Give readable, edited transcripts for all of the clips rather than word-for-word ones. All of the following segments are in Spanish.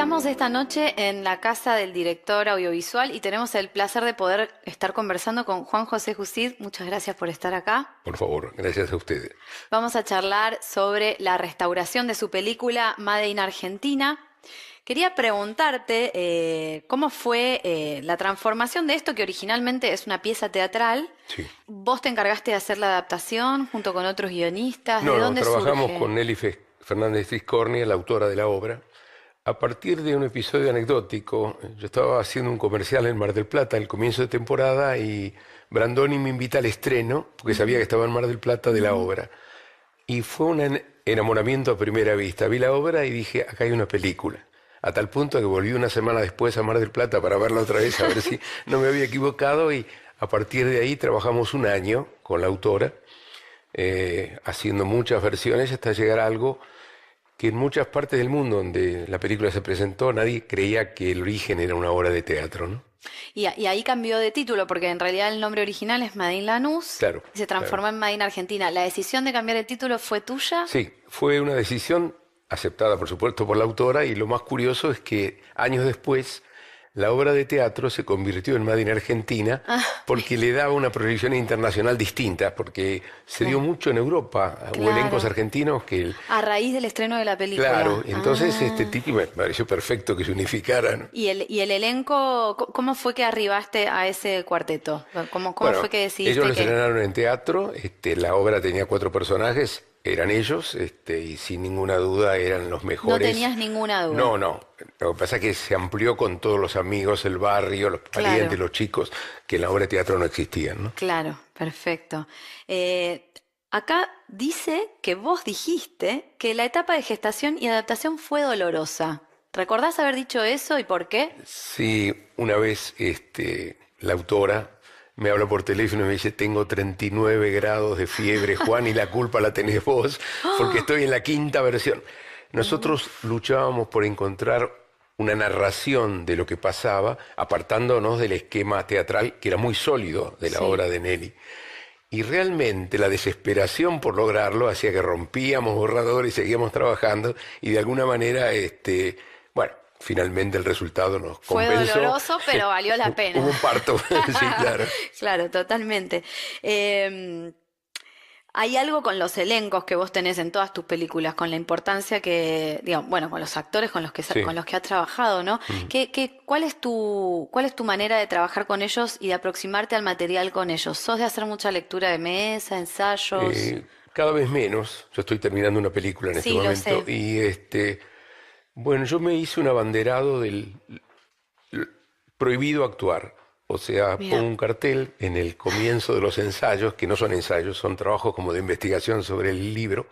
Estamos esta noche en la casa del director audiovisual y tenemos el placer de poder estar conversando con Juan José Jusid. Muchas gracias por estar acá. Por favor, gracias a ustedes. Vamos a charlar sobre la restauración de su película Made in Argentina. Quería preguntarte cómo fue la transformación de esto, que originalmente es una pieza teatral. Sí. ¿Vos te encargaste de hacer la adaptación junto con otros guionistas? No, ¿De no, dónde trabajamos surge? con Nelly Fernández Fiscornia, la autora de la obra. A partir de un episodio anecdótico, yo estaba haciendo un comercial en Mar del Plata al comienzo de temporada y Brandoni me invita al estreno, porque sabía que estaba en Mar del Plata, de la obra. Y fue un enamoramiento a primera vista. Vi la obra y dije, acá hay una película. A tal punto que volví una semana después a Mar del Plata para verla otra vez, a ver si no me había equivocado. Y a partir de ahí trabajamos un año con la autora, haciendo muchas versiones hasta llegar a algo que en muchas partes del mundo donde la película se presentó nadie creía que el origen era una obra de teatro, ¿no? Y ahí cambió de título, porque en realidad el nombre original es Made in Lanús, Claro, y se transformó en Made in Argentina. ¿La decisión de cambiar el título fue tuya? Sí, fue una decisión aceptada, por supuesto, por la autora, y lo más curioso es que años después la obra de teatro se convirtió en Made in Argentina porque le daba una proyección internacional distinta, porque se dio mucho en Europa. Hubo Claro. elencos argentinos que... A raíz del estreno de la película. Claro, entonces Ah. este título me pareció perfecto que se unificaran. ¿Y el elenco, cómo fue que arribaste a ese cuarteto? ¿Cómo Bueno, fue que decidiste ellos lo que...? estrenaron en teatro, la obra tenía 4 personajes, eran ellos, y sin ninguna duda eran los No mejores. tenías ninguna duda. No, no. Lo que pasa es que se amplió con todos los amigos, el barrio, los parientes, Claro. los chicos, que en la obra de teatro no existían, ¿no? Claro, perfecto. Acá dice que vos dijiste que la etapa de gestación y adaptación fue dolorosa. ¿Recordás haber dicho eso y por qué? Sí, una vez la autora me habla por teléfono y me dice, tengo 39 grados de fiebre, Juan, y la culpa la tenés vos, porque estoy en la 5ª versión. Nosotros luchábamos por encontrar una narración de lo que pasaba, apartándonos del esquema teatral, que era muy sólido de la Sí. obra de Nelly. Y realmente la desesperación por lograrlo hacía que rompíamos borradores y seguíamos trabajando, y de alguna manera, bueno, finalmente el resultado nos Fue compensó. doloroso, pero valió la pena. Hubo un parto, sí, claro. Claro, totalmente. Hay algo con los elencos que vos tenés en todas tus películas, con la importancia que, digamos, bueno, con los actores con los que Sí. con los que has trabajado, ¿no? ¿Cuál es tu manera de trabajar con ellos y de aproximarte al material con ellos? ¿Sos de hacer mucha lectura de mesa, ensayos? Cada vez menos. Yo estoy terminando una película en este Sí, lo momento. sé. Y bueno, yo me hice un abanderado del prohibido actuar. O sea, Mira. pongo un cartel en el comienzo de los ensayos, que no son ensayos, son trabajos como de investigación sobre el libro,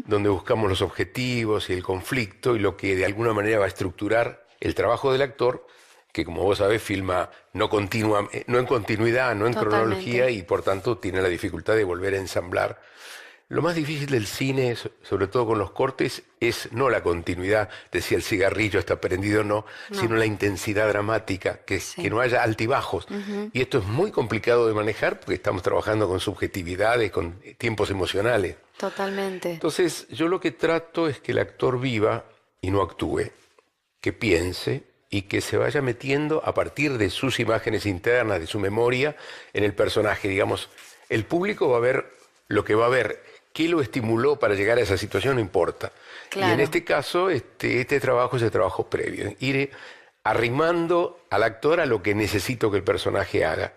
donde buscamos los objetivos y el conflicto y lo que de alguna manera va a estructurar el trabajo del actor, que como vos sabés filma no en continuidad, no en Totalmente. cronología, y por tanto tiene la dificultad de volver a ensamblar. Lo más difícil del cine, sobre todo con los cortes, es no la continuidad de si el cigarrillo está prendido o no, sino la intensidad dramática, que no haya altibajos. Y esto es muy complicado de manejar porque estamos trabajando con subjetividades, con tiempos emocionales. Totalmente. Entonces, yo lo que trato es que el actor viva y no actúe, que piense y que se vaya metiendo a partir de sus imágenes internas, de su memoria, en el personaje. Digamos, el público va a ver lo que va a ver. ¿Qué lo estimuló para llegar a esa situación? No importa. Claro. Y en este caso, este trabajo es el trabajo previo. Ir arrimando al actor a lo que necesito que el personaje haga.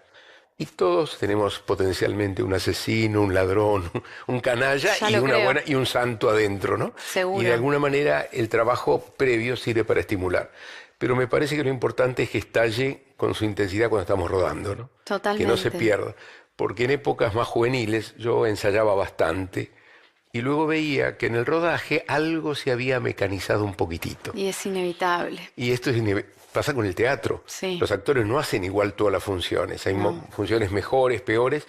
Y todos tenemos potencialmente un asesino, un ladrón, un canalla Ya y lo una creo. buena y un santo adentro, ¿no? Seguro. Y de alguna manera el trabajo previo sirve para estimular. Pero me parece que lo importante es que estalle con su intensidad cuando estamos rodando, ¿no? Totalmente. Que no se pierda. Porque en épocas más juveniles yo ensayaba bastante y luego veía que en el rodaje algo se había mecanizado un poquitito. Y es inevitable. Y esto pasa con el teatro. Sí. Los actores no hacen igual todas las funciones. Hay funciones mejores, peores,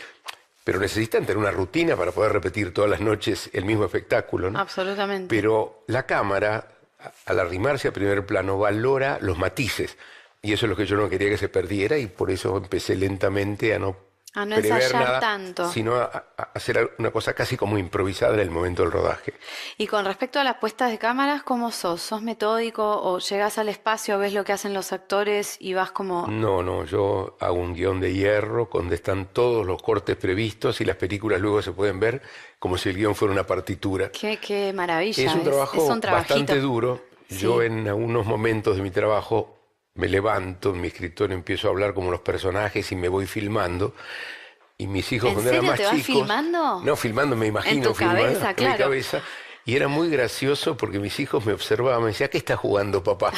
pero necesitan tener una rutina para poder repetir todas las noches el mismo espectáculo, ¿no? Absolutamente. Pero la cámara, al arrimarse a primer plano, valora los matices. Y eso es lo que yo no quería que se perdiera y por eso empecé lentamente a no A no prever ensayar nada, tanto. sino a hacer una cosa casi como improvisada en el momento del rodaje. Y con respecto a las puestas de cámaras, ¿cómo sos? ¿Sos metódico o llegas al espacio, ves lo que hacen los actores y vas como... No, no, yo hago un guión de hierro donde están todos los cortes previstos y las películas luego se pueden ver como si el guión fuera una partitura. Qué maravilla, Es un es trabajo un trabajito. bastante duro. Yo Sí. en algunos momentos de mi trabajo me levanto en mi escritorio, empiezo a hablar como los personajes y me voy filmando. Y mis hijos ¿En cuando eran serio más te vas chicos, filmando? no filmando, me En imagino tu filmando cabeza, en mi claro. cabeza. Y era muy gracioso porque mis hijos me observaban, me decían, ¿a qué está jugando papá?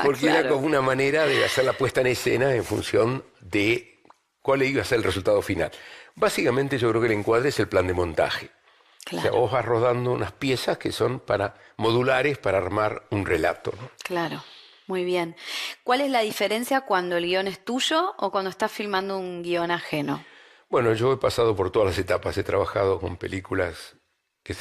Porque era Claro, como una manera de hacer la puesta en escena en función de cuál iba a ser el resultado final. Básicamente yo creo que el encuadre es el plan de montaje. O sea, claro, vos vas rodando unas piezas que son para modulares para armar un relato, ¿no? claro. Muy bien. ¿Cuál es la diferencia cuando el guión es tuyo o cuando estás filmando un guión ajeno? Bueno, yo he pasado por todas las etapas, he trabajado con películas que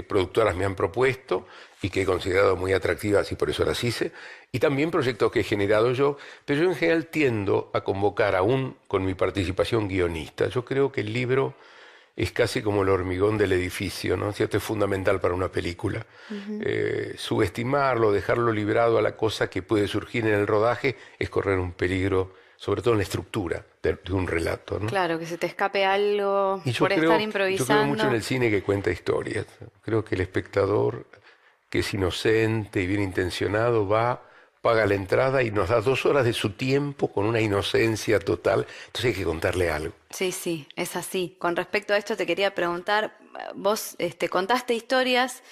productoras me han propuesto y que he considerado muy atractivas y por eso las hice, y también proyectos que he generado yo, pero yo en general tiendo a convocar aún con mi participación guionista. Yo creo que el libro es casi como el hormigón del edificio, ¿no? ¿Cierto? Es fundamental para una película. Subestimarlo, dejarlo librado a la cosa que puede surgir en el rodaje es correr un peligro, sobre todo en la estructura de un relato, ¿no? Claro, que se te escape algo Y yo por estar creo mucho en improvisando. el cine que cuenta historias. Creo que el espectador, que es inocente y bien intencionado, va, paga la entrada y nos da 2 horas de su tiempo con una inocencia total. Entonces hay que contarle algo. Sí, sí, es así. Con respecto a esto te quería preguntar, vos contaste historias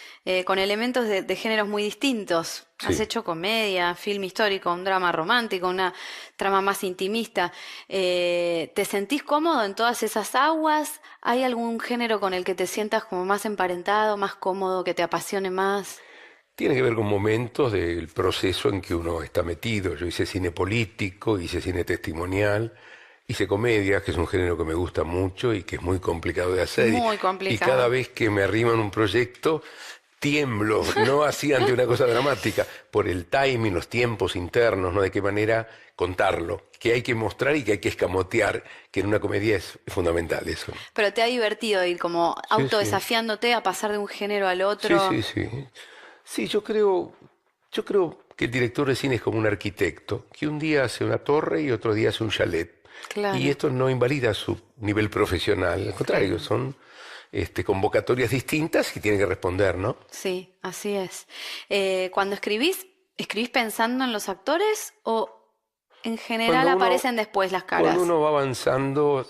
con elementos de géneros muy distintos. Has Sí. hecho comedia, film histórico, un drama romántico, una trama más intimista. ¿Te sentís cómodo en todas esas aguas? ¿Hay algún género con el que te sientas como más emparentado, más cómodo, que te apasione más? Tiene que ver con momentos del proceso en que uno está metido. Yo hice cine político, hice cine testimonial, hice comedia, que es un género que me gusta mucho y que es muy complicado de hacer. Muy Y cada complicado. vez que me arriman un proyecto, tiemblo, no así ante una cosa dramática, por el timing, los tiempos internos, ¿no? De qué manera contarlo, que hay que mostrar y que hay que escamotear, que en una comedia es fundamental eso. Pero te ha divertido ir como Sí, sí. autodesafiándote a pasar de un género al Sí, otro. sí, sí. Sí, yo creo que el director de cine es como un arquitecto, que un día hace una torre y otro día hace un chalet. Y Claro. esto no invalida su nivel profesional, al contrario, son convocatorias distintas y tiene que responder, ¿no? Sí, así es. Cuando escribís pensando en los actores o en general Cuando uno, aparecen después las cuando caras? uno va avanzando,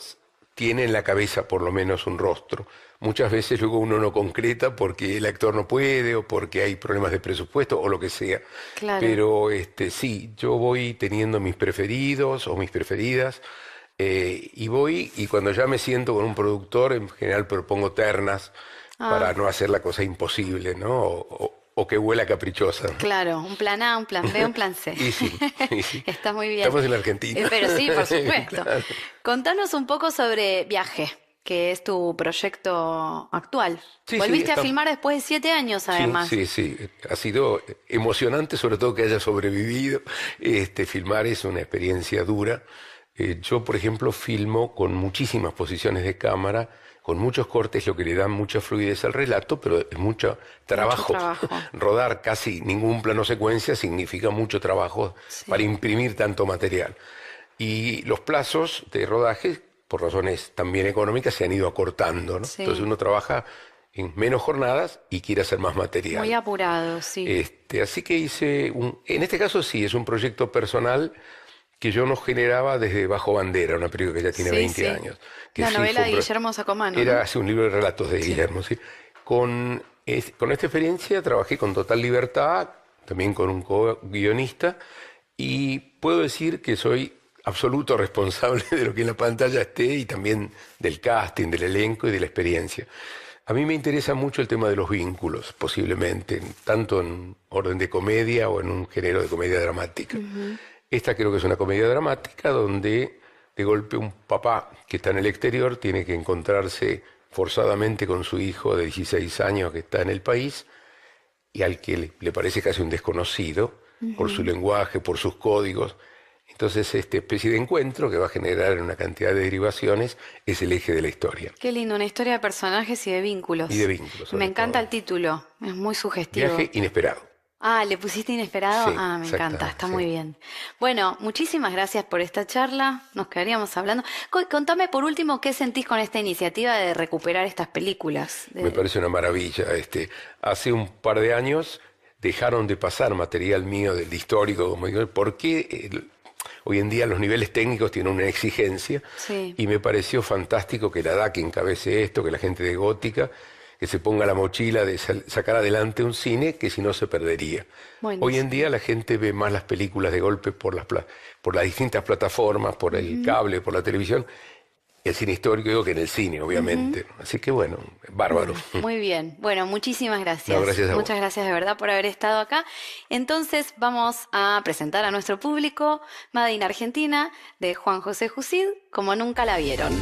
tiene en la cabeza por lo menos un rostro. Muchas veces luego uno no concreta porque el actor no puede o porque hay problemas de presupuesto o lo que sea. Claro. Pero sí, yo voy teniendo mis preferidos o mis preferidas y voy y cuando ya me siento con un productor, en general propongo ternas para Ah, no hacer la cosa imposible, ¿no? O que huela caprichosa. claro, un plan A, un plan B, un plan C. Y sí, y sí. Está muy bien. Estamos en la Argentina. Pero sí, por supuesto. Claro. Contanos un poco sobre Viaje, que es tu proyecto actual. Sí, sí, Volviste a filmar después de 7 años, sí, además. sí, sí. Ha sido emocionante, sobre todo que haya sobrevivido. Filmar es una experiencia dura. Yo, por ejemplo, filmo con muchísimas posiciones de cámara, con muchos cortes, lo que le da mucha fluidez al relato, pero es mucho Mucho trabajo. trabajo. Rodar casi ningún plano secuencia significa mucho trabajo para Sí, imprimir tanto material. Y los plazos de rodaje, por razones también económicas, se han ido acortando, ¿no? Entonces sí. uno trabaja en menos jornadas y quiere hacer más Muy material. apurado, sí. Así que en este caso sí, es un proyecto personal que yo no generaba desde Bajo Bandera, una película que ya tiene Sí, 20 sí. años. Que La sí novela fue de Guillermo Sacomano, era ¿no? hace un libro de relatos de Sí. Guillermo, ¿sí? Con esta experiencia trabajé con total libertad, también con un co-guionista, y puedo decir que soy absoluto responsable de lo que en la pantalla esté y también del casting, del elenco y de la experiencia. A mí me interesa mucho el tema de los vínculos, posiblemente, tanto en orden de comedia o en un género de comedia dramática. Esta creo que es una comedia dramática donde de golpe un papá que está en el exterior tiene que encontrarse forzadamente con su hijo de 16 años que está en el país y al que le parece casi un desconocido por su lenguaje, por sus códigos. Entonces, esta especie de encuentro que va a generar una cantidad de derivaciones es el eje de la historia. Qué lindo, una historia de personajes y de vínculos. Y de vínculos, Me sobre encanta todo. el título, es muy sugestivo. Viaje inesperado. Ah, ¿le pusiste inesperado? Sí, Ah, me encanta, exactamente, está sí. muy bien. Bueno, muchísimas gracias por esta charla, nos quedaríamos hablando. Contame por último qué sentís con esta iniciativa de recuperar estas películas. Me parece una maravilla. Hace un par de años dejaron de pasar material mío del histórico, como digo, porque hoy en día los niveles técnicos tienen una exigencia Sí, y me pareció fantástico que la DAC encabece esto, que la gente de Gótica, que se ponga la mochila de sacar adelante un cine que si no se perdería. Hoy en buenísimo. día la gente ve más las películas de golpe por por las distintas plataformas, por el Ujú, cable, por la televisión, el cine histórico digo que en el cine, ujú. obviamente. Así que bueno, bárbaro. Bueno, muy bien. Bueno, muchísimas No, gracias. gracias a vos. Muchas gracias de verdad por haber estado acá. Entonces vamos a presentar a nuestro público Made in Argentina de Juan José Jusid, como nunca la vieron.